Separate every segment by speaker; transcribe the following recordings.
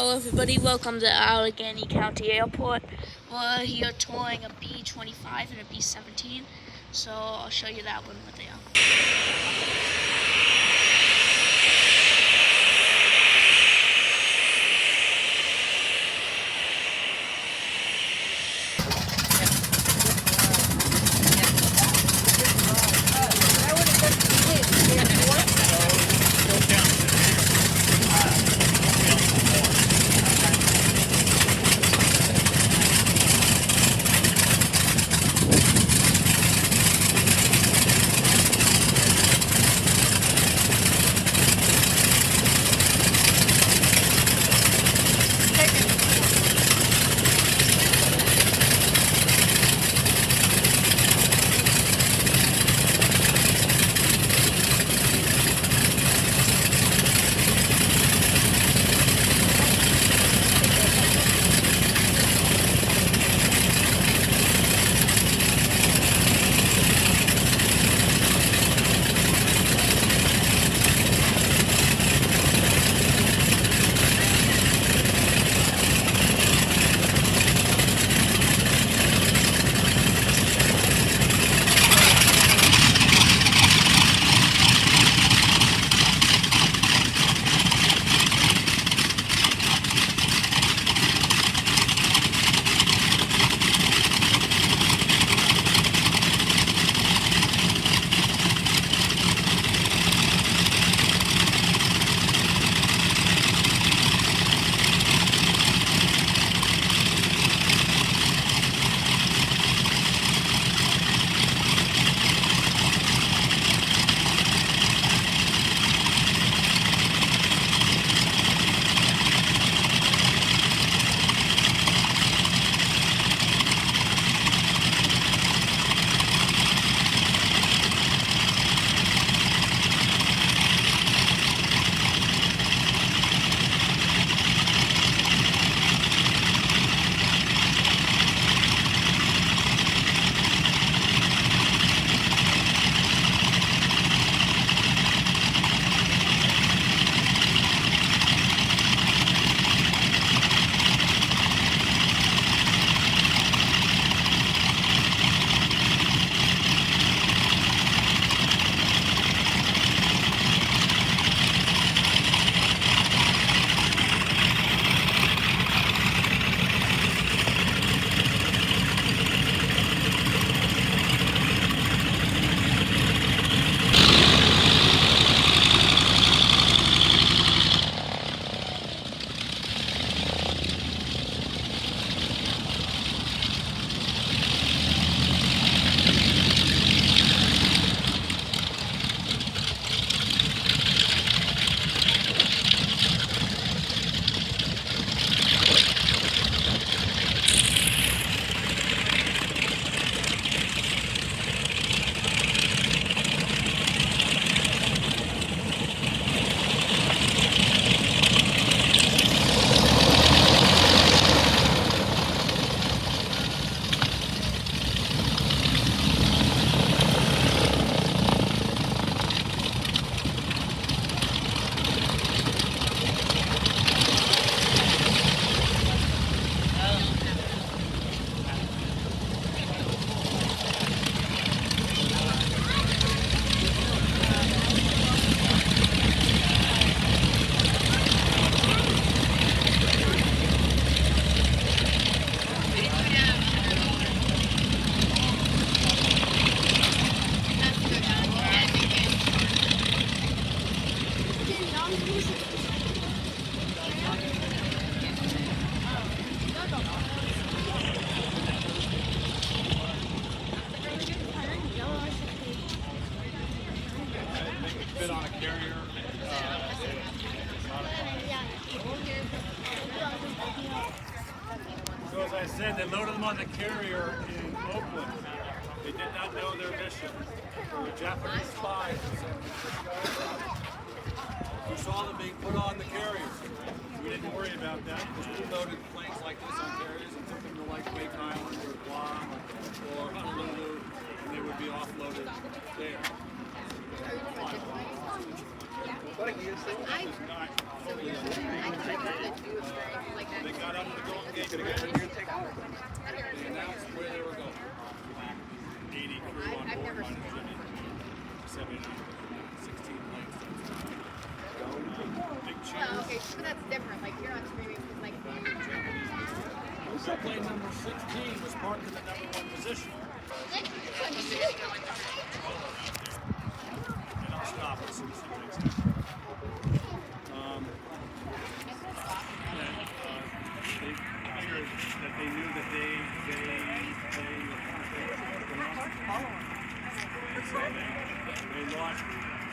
Speaker 1: Hello everybody, welcome to Allegheny County Airport. We're here touring a B-25 and a B-17, so I'll show you that when we're there.
Speaker 2: Fit on a carrier. So as I said, they loaded them on the carrier in Oakland. They did not know their mission. There were Japanese spies who saw them being put on the carriers. We didn't worry about that because we loaded planes like this on carriers and took them to like Wake Island or Guam or Honolulu, and they would be offloaded there.
Speaker 3: I
Speaker 2: They announced where they were going. 80 crew on board, minus Jimmy. 79, 16 planes. Big cheers.
Speaker 3: Well, okay, but that's different. Like, you're not screaming because, like,
Speaker 2: Plane number 16 was parked in the #1 position. And I'll stop as soon as he takes it. That they knew that they lost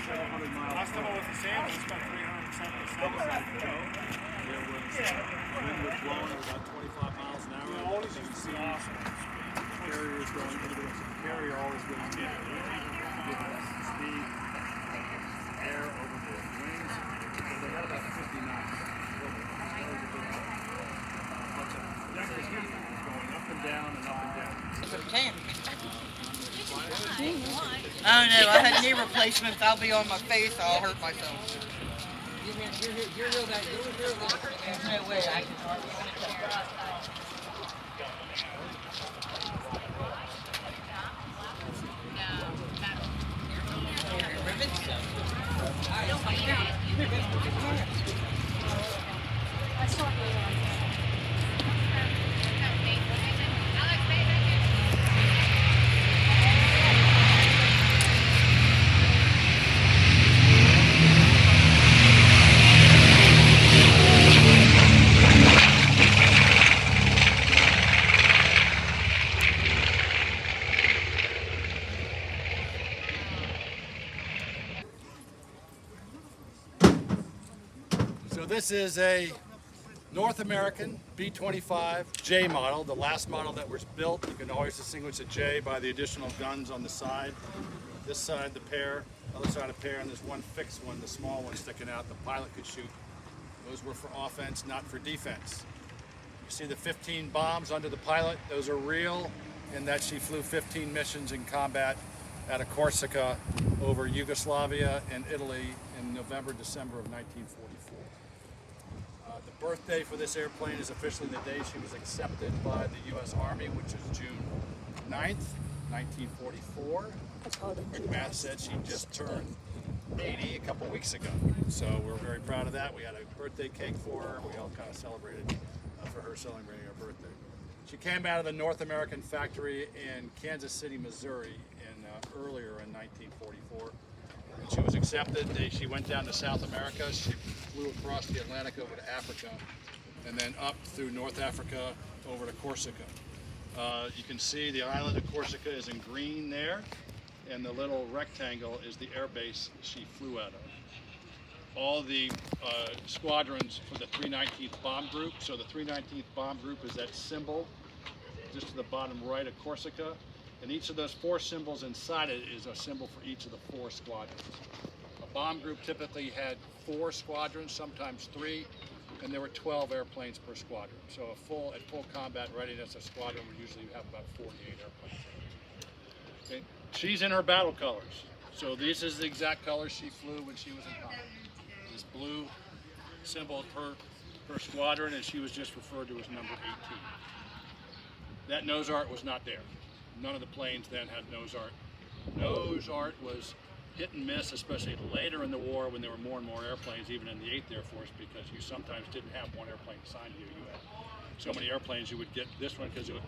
Speaker 2: several hundred miles. Last time I was in Sam, we spent 377 miles to go. There was wind was blowing at about 25 miles an hour. You can see carriers going into the carrier always with speed, air over the wings. So they had about 50 knots. Going up and down and up and down.
Speaker 4: I don't know. I had knee replacements. I'll be on my face. I'll hurt myself. There's no way I can.
Speaker 2: So this is a North American B-25 J model, the last model that was built. You can always distinguish a J by the additional guns on the side. This side the pair, other side a pair, and there's one fixed one, the small one sticking out the pilot could shoot. Those were for offense, not for defense. You see the 15 bombs under the pilot, those are real, in that she flew 15 missions in combat out of Corsica over Yugoslavia and Italy in November, December of 1944. The birthday for this airplane is officially the day she was accepted by the U.S. Army, which is June 9th, 1944. Quick math said she just turned 80 a couple weeks ago. So we're very proud of that. We had a birthday cake for her. We all kind of celebrated for her celebrating her birthday. She came out of the North American factory in Kansas City, Missouri earlier in 1944. When she was accepted, she went down to South America. She flew across the Atlantic over to Africa, and then up through North Africa over to Corsica. You can see the island of Corsica is in green there, and the little rectangle is the air base she flew out of. All the squadrons for the 319th Bomb Group. So the 319th Bomb Group is that symbol just to the bottom right of Corsica. And each of those 4 symbols inside it is a symbol for each of the 4 squadrons. A bomb group typically had 4 squadrons, sometimes 3, and there were 12 airplanes per squadron. So at full combat readiness, a squadron would usually have about 48 airplanes. Okay. She's in her battle colors. So this is the exact colors she flew when she was in combat. This blue symbol per squadron, and she was just referred to as number 18. That nose art was not there. None of the planes then had nose art. Nose art was hit and miss, especially later in the war when there were more and more airplanes, even in the 8th Air Force, because you sometimes didn't have one airplane assigned to you. You had so many airplanes, you would get this one because it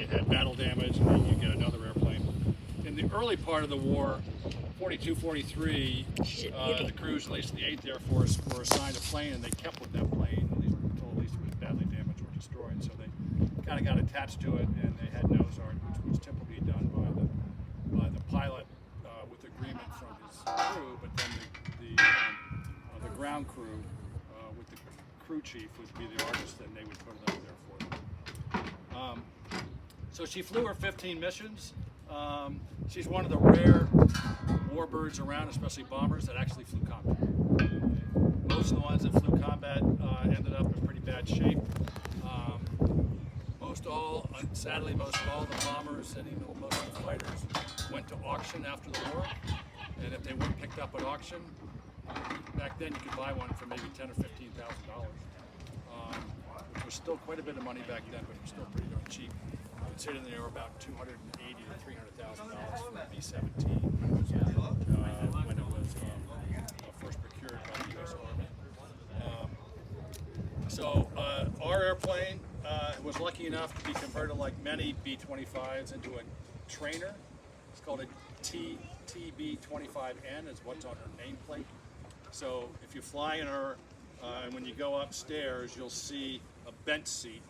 Speaker 2: had battle damage, and then you get another airplane. In the early part of the war, 42, 43, the crews, at least the 8th Air Force, were assigned a plane, and they kept with that plane, until at least it was badly damaged or destroyed. So they kind of got attached to it, and they had nose art, which was typically done by the pilot with agreement from his crew, but then the ground crew with the crew chief would be the artist, and they would put it up there for them. So she flew her 15 missions. She's one of the rare warbirds around, especially bombers, that actually flew combat. Most of the ones that flew combat ended up in pretty bad shape. Sadly, most of all the bombers and even most of the fighters went to auction after the war. And if they weren't picked up at auction, back then you could buy one for maybe $10,000 or $15,000, which was still quite a bit of money back then, but it was still pretty darn cheap. Considering they were about $280,000 to $300,000 for a B-17 when it was first procured by the U.S. Army. Our airplane was lucky enough to be converted, like many B-25s, into a trainer. It's called a TB-25N, is what's on her nameplate. So if you fly in her, and when you go upstairs, you'll see a bench seat.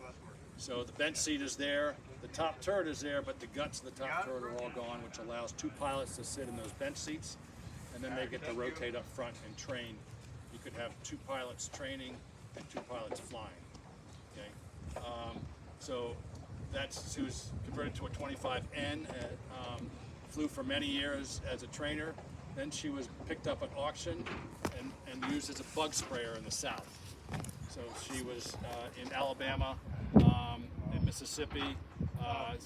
Speaker 2: So the bench seat is there, the top turret is there, but the guts of the top turret are all gone, which allows 2 pilots to sit in those bench seats, and then they get to rotate up front and train. You could have 2 pilots training and 2 pilots flying. Okay, so she was converted to a 25N, flew for many years as a trainer. Then she was picked up at auction and used as a bug sprayer in the South. So she was in Alabama, in Mississippi.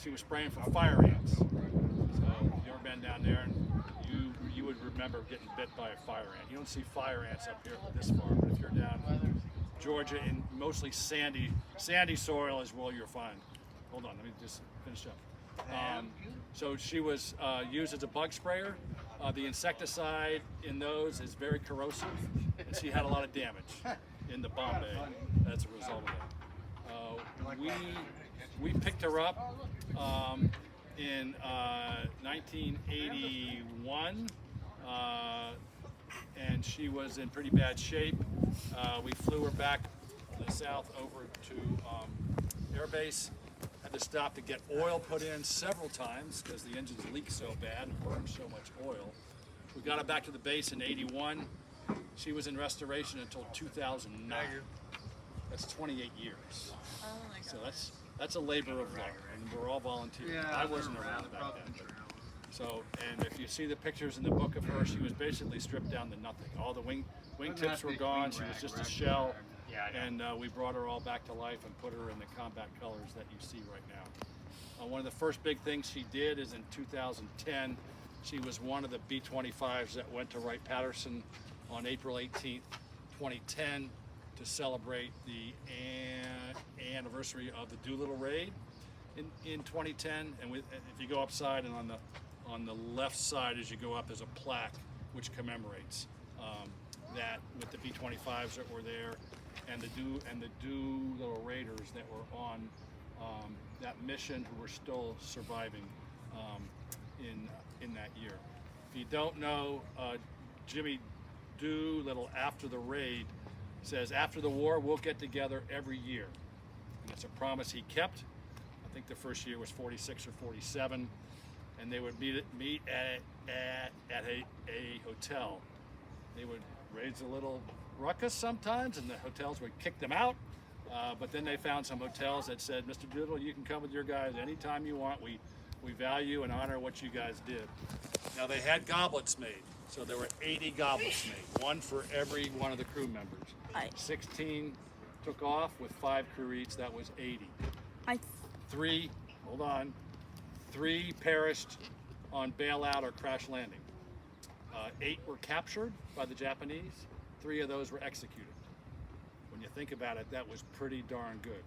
Speaker 2: She was spraying for fire ants. So if you ever been down there, and you would remember getting bit by a fire ant. You don't see fire ants up here this far, but if you're down Georgia in mostly sandy soil is where you'll find. Hold on, let me just finish up. So she was used as a bug sprayer. The insecticide in those is very corrosive, and she had a lot of damage in the Bombay as a result of that. We picked her up in 1981, and she was in pretty bad shape. We flew her back to the south over to Air Base. Had to stop to get oil put in several times because the engines leak so bad and burn so much oil. We got her back to the base in '81. She was in restoration until 2009. That's 28 years.
Speaker 1: Oh my God.
Speaker 2: So that's a labor of love, and we're all volunteers. I wasn't around back then. So, and if you see the pictures in the book of her, she was basically stripped down to nothing. All the wingtips were gone. She was just a shell. And we brought her all back to life and put her in the combat colors that you see right now. One of the first big things she did is in 2010, she was one of the B-25s that went to Wright-Patterson on April 18th, 2010 to celebrate the anniversary of the Doolittle raid in 2010. And if you go upside and on the left side as you go up is a plaque which commemorates that with the B-25s that were there and the Doolittle Raiders that were on that mission who were still surviving in that year. If you don't know, Jimmy Doolittle after the raid says, after the war we'll get together every year, and it's a promise he kept. I think the first year was 46 or 47, and they would meet at a hotel. They would raise a little ruckus sometimes, and the hotels would kick them out. But then they found some hotels that said, Mr. Doolittle, you can come with your guys anytime you want. We value and honor what you guys did. Now they had goblets made, so there were 80 goblets made, one for every one of the crew members. 16 took off with 5 crew each, that was 80. 3 perished on bailout or crash landing. 8 were captured by the Japanese, 3 of those were executed. When you think about it, that was pretty darn good.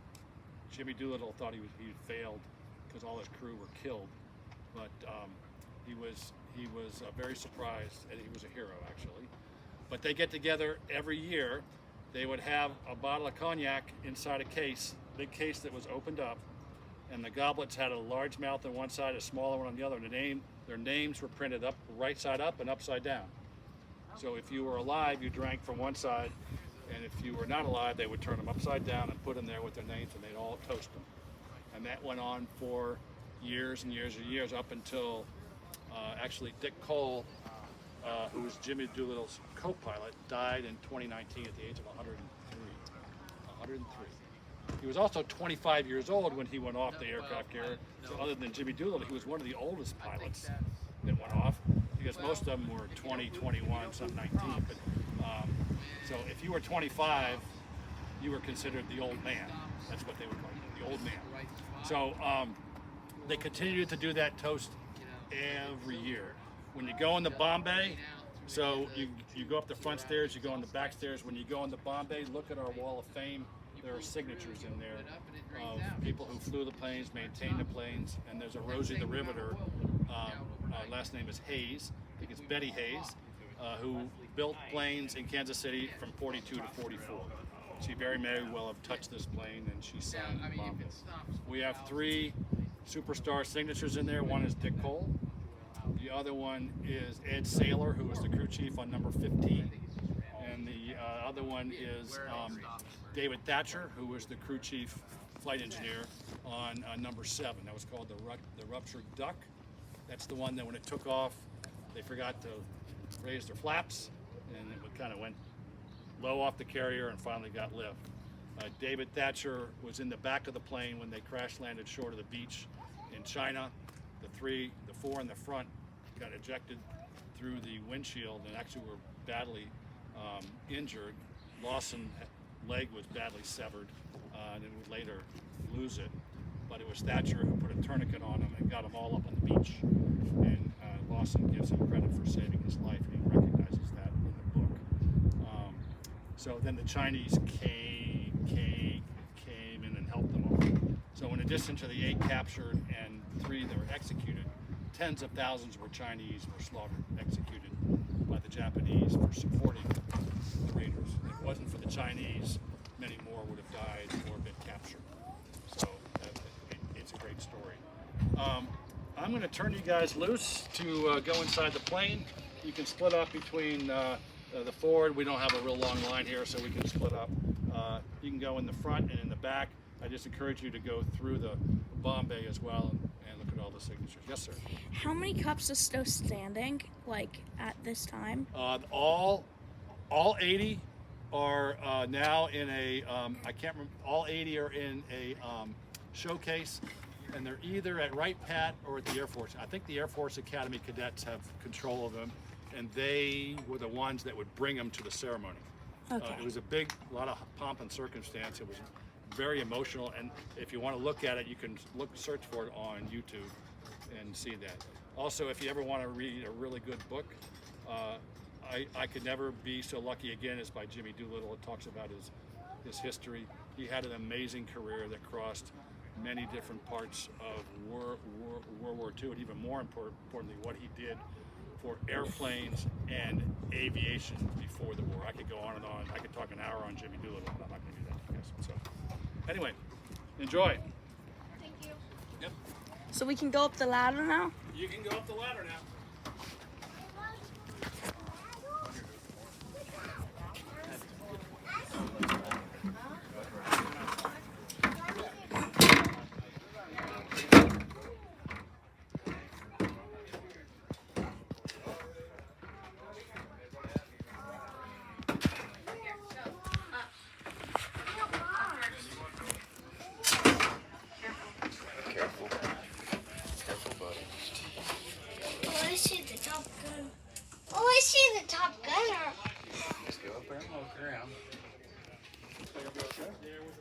Speaker 2: Jimmy Doolittle thought he failed because all his crew were killed, but he was very surprised, and he was a hero actually. But they get together every year. They would have a bottle of cognac inside a case, big case that was opened up, and the goblets had a large mouth on one side, a smaller one on the other. And their names were printed up, right side up and upside down. So if you were alive, you drank from one side, and if you were not alive, they would turn them upside down and put them there with their names, and they'd all toast them. And that went on for years and years and years, up until actually Dick Cole, who was Jimmy Doolittle's co-pilot, died in 2019 at the age of 103. He was also 25 years old when he went off the aircraft carrier. So other than Jimmy Doolittle, he was one of the oldest pilots that went off, because most of them were 20, 21, some 19. But, so if you were 25, you were considered the old man. That's what they would call you, the old man. So they continued to do that toast every year. When you go in the Bombay, so you go up the front stairs, you go on the back stairs. When you go in the Bombay, look at our wall of fame there are signatures in there of people who flew the planes, maintained the planes, and there's a Rosie the Riveter, last name is Hayes, I think it's Betty Hayes, who built planes in Kansas City from 42 to 44. She very may well have touched this plane, and she signed and bombed it. We have 3 superstar signatures in there. One is Dick Cole. The other one is Ed Saylor, who was the crew chief on number 15. And the other one is David Thatcher, who was the crew chief flight engineer on number 7. That was called the Ruptured Duck. That's the one that when it took off, they forgot to raise their flaps, and it kind of went low off the carrier and finally got lift. David Thatcher was in the back of the plane when they crash landed short of the beach in China. The 4 in the front got ejected through the windshield and actually were badly injured. Lawson's leg was badly severed and it would later lose it. But it was Thatcher who put a tourniquet on him and got him all up on the beach. And Lawson gives him credit for saving his life, and he recognizes that in the book. So then the Chinese came in and helped them all. So in addition to the 8 captured and 3 that were executed, tens of thousands were Chinese were slaughtered, executed by the Japanese for supporting the raiders. If it wasn't for the Chinese, many more would have died or been captured. So it's a great story. I'm going to turn you guys loose to go inside the plane. You can split up between the forward. We don't have a real long line here, so we can split up. You can go in the front and in the back. I just encourage you to go through the bomb bay as well and look at all the signatures. Yes, sir.
Speaker 1: How many cups are still standing, like, at this time?
Speaker 2: All 80 are now in a, I can't remember, all 80 are in a showcase, and they're either at Wright Pat or at the Air Force. I think the Air Force Academy cadets have control of them, and they were the ones that would bring them to the ceremony.
Speaker 1: Okay.
Speaker 2: It was a lot of pomp and circumstance. It was very emotional, and if you want to look at it, you can search for it on YouTube and see that. Also, if you ever want to read a really good book, I could never be so lucky again as by Jimmy Doolittle. It talks about his history. He had an amazing career that crossed many different parts of World War II, and even more importantly, what he did for airplanes and aviation before the war. I could go on and on. I could talk an hour on Jimmy Doolittle, but I'm not going to do that to you guys. So, anyway, enjoy.
Speaker 3: Thank you.
Speaker 2: Yep.
Speaker 1: So we can go up the ladder now?
Speaker 2: You can go up the ladder now.
Speaker 5: Oh, I see the Top Gun. Oh, I see the Top Gunner.
Speaker 4: Just go up there and walk around.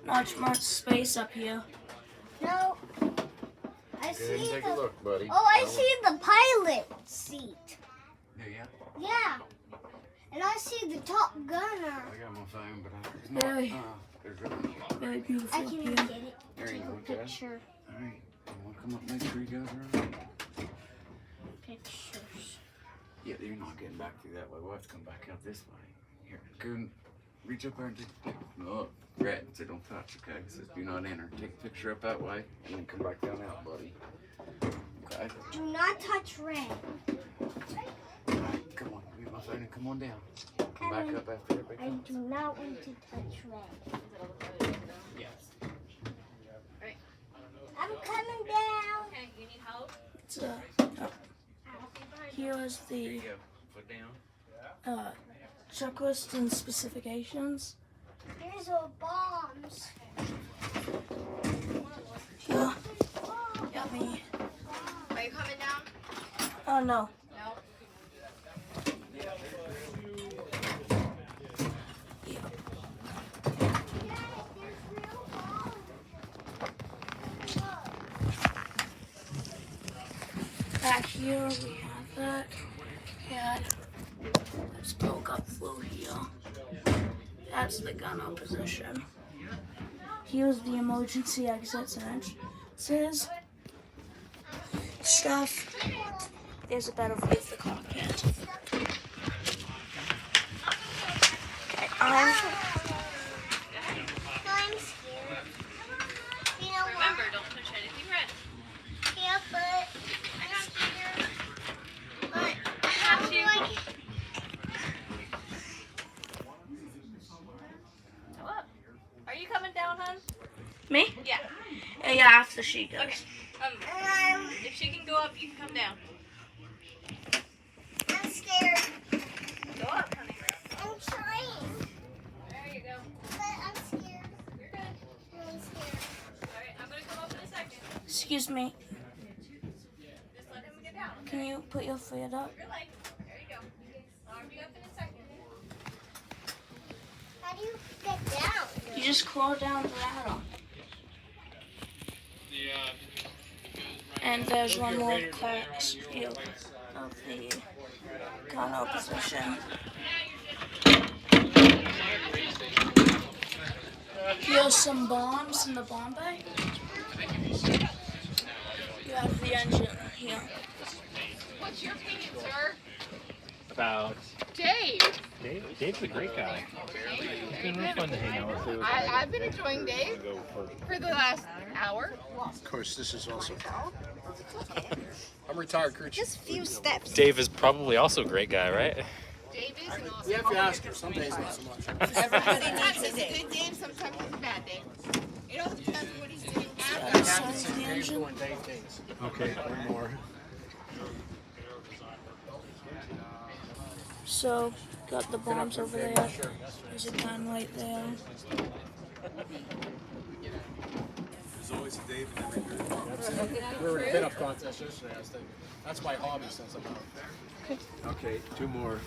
Speaker 1: Not much space up here.
Speaker 5: No. I
Speaker 4: Go ahead
Speaker 5: see
Speaker 4: and take a
Speaker 5: the.
Speaker 4: look, buddy.
Speaker 5: Oh, I see the pilot seat.
Speaker 4: Yeah, yeah.
Speaker 5: Yeah. And I see the Top Gunner.
Speaker 4: I got my phone, but it's not.
Speaker 1: Very-
Speaker 4: There's really.
Speaker 1: Very beautiful
Speaker 5: I
Speaker 1: up
Speaker 5: can
Speaker 1: here.
Speaker 5: get it.
Speaker 4: There you
Speaker 5: Take
Speaker 4: go,
Speaker 5: a
Speaker 4: okay.
Speaker 5: picture.
Speaker 4: All right. You want to come up and make sure you guys are all right?
Speaker 5: Pictures.
Speaker 4: Yeah, you're not getting back through that way. We'll have to come back out this way. Here, go and reach up there and take a picture. No, grab it so don't touch, okay? It says do not enter. Take a picture up that way and then come back down out, buddy. Okay?
Speaker 5: Do not touch red.
Speaker 4: All right, come on. Get my phone and come on down. Come back up after everybody
Speaker 5: I
Speaker 4: comes.
Speaker 5: do not want to touch red. I'm coming down.
Speaker 3: Okay, you need help?
Speaker 1: It's, here is
Speaker 4: There
Speaker 1: the
Speaker 4: you go. Foot down.
Speaker 1: checklist and specifications.
Speaker 5: Here's our bombs.
Speaker 1: Here, got me.
Speaker 3: Are you coming down?
Speaker 1: Oh no.
Speaker 3: No.
Speaker 1: Back here we have that. Yeah. Let's poke up through here. That's the gunner position. Here's the emergency exits and entrances. Stuff. There's a better view of the cockpit. Okay,
Speaker 5: I'm scared. You know
Speaker 3: Remember, don't touch anything red.
Speaker 5: what? Yeah, but I'm scared. But how do I get...
Speaker 3: Go up. Are you coming down, hon?
Speaker 1: Me?
Speaker 3: Yeah.
Speaker 1: Yeah, after she goes.
Speaker 3: Okay. If she can go up, you can come down.
Speaker 5: I'm scared.
Speaker 3: Go up, honey.
Speaker 5: I'm trying.
Speaker 3: There you go.
Speaker 5: But I'm scared.
Speaker 3: You're good.
Speaker 5: I'm scared.
Speaker 3: All right, I'm gonna come up in a second.
Speaker 1: Excuse me.
Speaker 3: Just let him get down.
Speaker 1: Can you put your foot up?
Speaker 3: Your leg. There you go. I'll be up in a second.
Speaker 5: How do you get down?
Speaker 1: You just crawl down the ladder. And there's one more view of the gunner position. Here's some bombs in the bomb bay. You have the engine here.
Speaker 3: What's your opinion, sir?
Speaker 6: About
Speaker 3: Dave.
Speaker 6: Dave's a great guy. It's been real fun to hang out with.
Speaker 3: I've been enjoying Dave for the last hour.
Speaker 7: Of course, this is also. I'm retired crew chief.
Speaker 5: Just few steps.
Speaker 6: Dave is probably also a great guy, right?
Speaker 3: Dave is an awesome.
Speaker 7: You have to ask her. Some days not so much.
Speaker 3: Everybody needs a Dave. Good Dave, sometimes he's a bad Dave. It all depends on what he's doing.
Speaker 1: Besides the engine.
Speaker 7: Okay, one more.
Speaker 1: So, got the bombs over there. There's a gun right there.
Speaker 7: There's always a Dave in every group. We were in a pin-up contest yesterday. I was thinking, that's my hobby since I'm out. Okay, two more.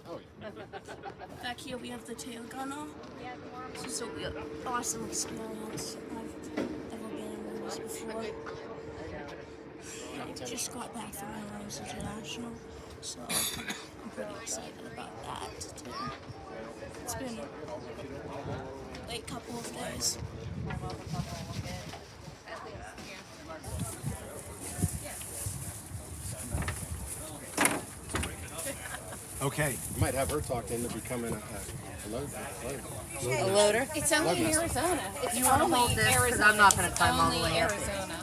Speaker 7: Oh, yeah.
Speaker 1: Back here we have the tail gunner. This is a real awesome experience. I've never been in one of these before. I just got back from Airlines International, so I'm pretty excited about that too. It's been a late couple of days.
Speaker 7: Okay, you might have her talked into becoming a loader.
Speaker 8: A loader?
Speaker 3: It's only
Speaker 7: Love
Speaker 3: Arizona. It's
Speaker 8: You want to hold this? Because I'm not going to climb all the way up.
Speaker 3: Arizona.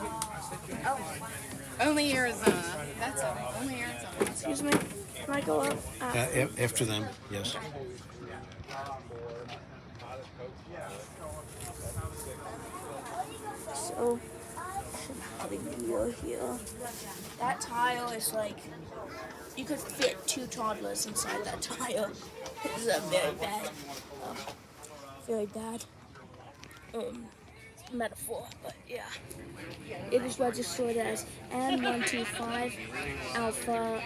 Speaker 3: Only Arizona. That's all. Only Arizona.
Speaker 1: Excuse me, can I go up?
Speaker 7: After them, yes.
Speaker 1: So, should have a wheel here. That tile is like, you could fit 2 toddlers inside that tile. It's very bad metaphor, but yeah. It is registered as M125 Alpha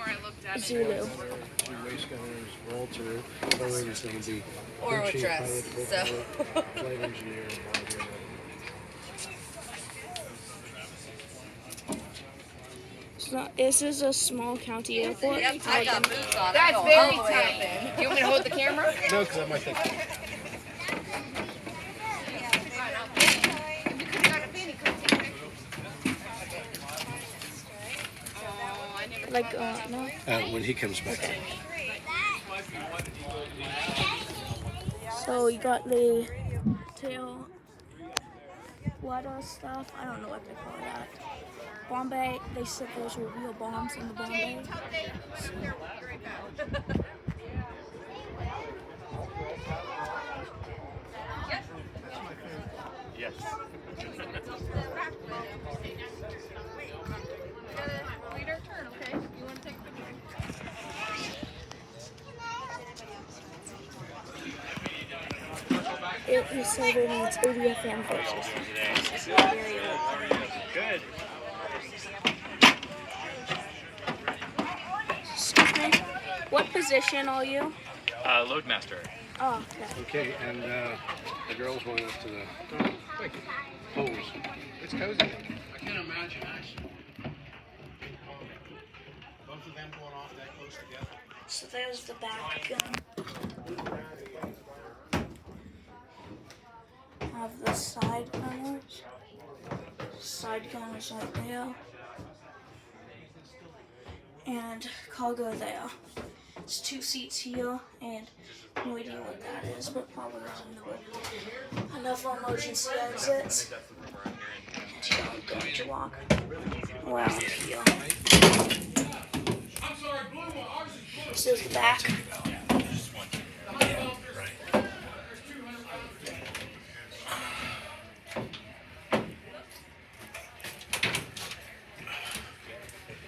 Speaker 1: Zulu.
Speaker 7: Race gunners, Walter, Boeing's going to be
Speaker 8: Or with dress. So.
Speaker 7: flight engineer.
Speaker 1: So, this is a small county airport.
Speaker 8: Yep, I got boots on.
Speaker 3: That's very tight. You want me to hold the camera?
Speaker 7: No, because I might think.
Speaker 1: Like, no.
Speaker 7: When he comes back.
Speaker 1: So you got the tail water stuff. I don't know what they call that. Bombay, they said those were real bombs in the Bombay.
Speaker 6: Yes.
Speaker 3: Lead our turn, okay? You want to take a picture?
Speaker 1: It said it needs 80 FM versus.
Speaker 6: Good.
Speaker 1: Excuse me. What position are you?
Speaker 6: Loadmaster.
Speaker 1: Oh, okay.
Speaker 7: Okay, and the girls went up to the pose. It's cozy. I can't imagine, actually. Both of them going off that close together.
Speaker 1: So there's the back gun. side gunners. Side gunners right there. And cargo there. There's 2 seats here, and no idea what that is, but probably enough emergency exits. And here I'm going to walk around here. This is the back.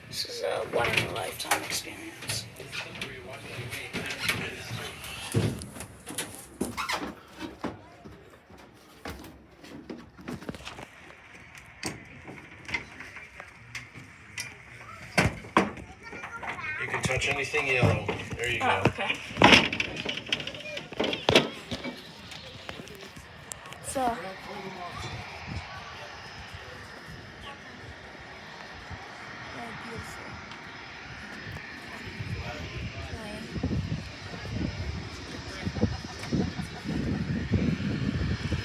Speaker 1: This is a one-in-a-lifetime experience.
Speaker 6: You can touch anything yellow. There you go.
Speaker 1: Oh, okay. So, beautiful.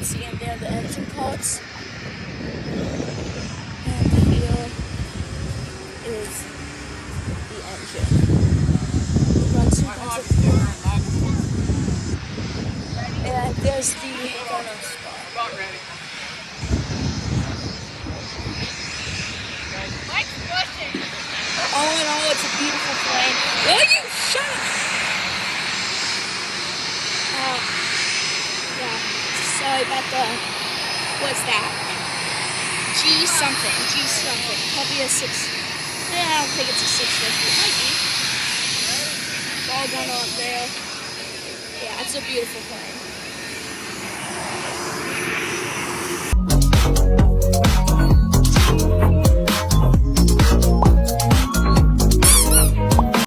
Speaker 1: See in there the engine parts. And here is the engine. And there's the gunner spot. All in all, it's a beautiful plane. Will you shut up? Yeah. Sorry about the. What's that? G something. Probably a 6. Yeah, I don't think it's a 650. It might be. Ball gunner up there. Yeah, it's a beautiful plane.